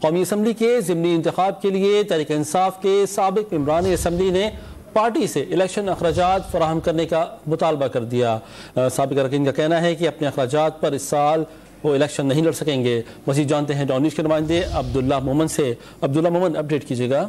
قومی اسمبلی کے ضمنی انتخاب کے لیے تحریک انصاف کے سابق ممبران اسمبلی نے پارٹی سے الیکشن اخراجات فراہم کرنے کا مطالبہ کر دیا۔ سابق ارکین کا کہنا ہے کہ اپنے اخراجات پر اس سال وہ الیکشن نہیں لڑ سکیں گے۔ مزید جانتے ہیں ڈان نیوز کے نمائندے عبداللہ مومن سے۔ عبداللہ مومن، اپڈیٹ کیجیے گا۔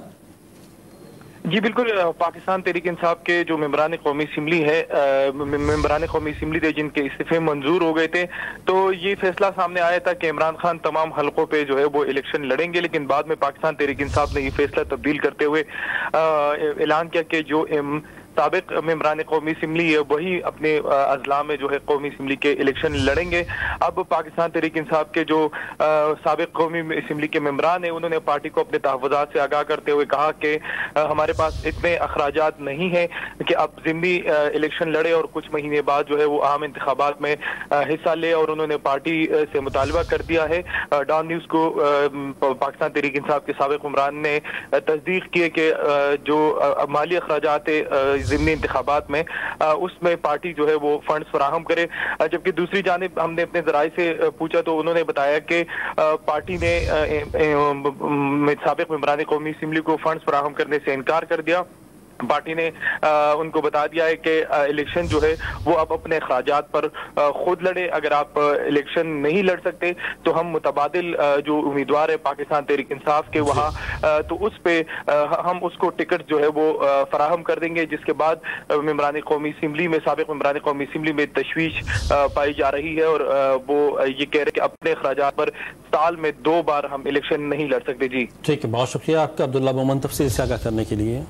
جی بالکل، پاکستان تحریک انصاف کے جو ممبران قومی اسمبلی ہے، ممبران قومی اسمبلی تھے جن کے استعفے منظور ہو گئے تھے، تو یہ فیصلہ سامنے آیا تھا کہ عمران خان تمام حلقوں پہ جو ہے وہ الیکشن لڑیں گے، لیکن بعد میں پاکستان تحریک انصاف نے یہ فیصلہ تبدیل کرتے ہوئے اعلان کیا کہ جو سابق ممبران قومی اسمبلی ہے وہی اپنے اضلاع میں جو ہے قومی اسمبلی کے الیکشن لڑیں گے۔ اب پاکستان تحریک انصاف کے جو سابق قومی اسمبلی کے ممبران ہیں انہوں نے پارٹی کو اپنے تحفظات سے آگاہ کرتے ہوئے کہا کہ ہمارے پاس اتنے اخراجات نہیں ہیں کہ اب ضمنی الیکشن لڑے اور کچھ مہینے بعد جو ہے وہ عام انتخابات میں حصہ لے، اور انہوں نے پارٹی سے مطالبہ کر دیا ہے۔ ڈان نیوز کو پاکستان تحریک انصاف کے سابق ممبران نے تصدیق کی ہے کہ جو مالی اخراجات ضمنی انتخابات میں اس میں پارٹی جو ہے وہ فنڈز فراہم کرے، جبکہ دوسری جانب ہم نے اپنے ذرائع سے پوچھا تو انہوں نے بتایا کہ پارٹی نے سابق ممبران قومی اسمبلی کو فنڈز فراہم کرنے سے انکار کر دیا۔ پارٹی نے ان کو بتا دیا ہے کہ الیکشن جو ہے وہ اب اپنے اخراجات پر خود لڑے، اگر آپ الیکشن نہیں لڑ سکتے تو ہم متبادل جو امیدوار ہے پاکستان تحریک انصاف کے وہاں تو اس پہ ہم اس کو ٹکٹ جو ہے وہ فراہم کر دیں گے، جس کے بعد ممبران قومی اسمبلی میں سابق ممبران قومی اسمبلی میں تشویش پائی جا رہی ہے، اور وہ یہ کہہ رہے کہ اپنے اخراجات پر سال میں 2 بار ہم الیکشن نہیں لڑ سکتے۔ جی ٹھیک ہے، بہت شکریہ آپ کا عبداللہ مومن تفصیل سے آگاہ کرنے کے لیے۔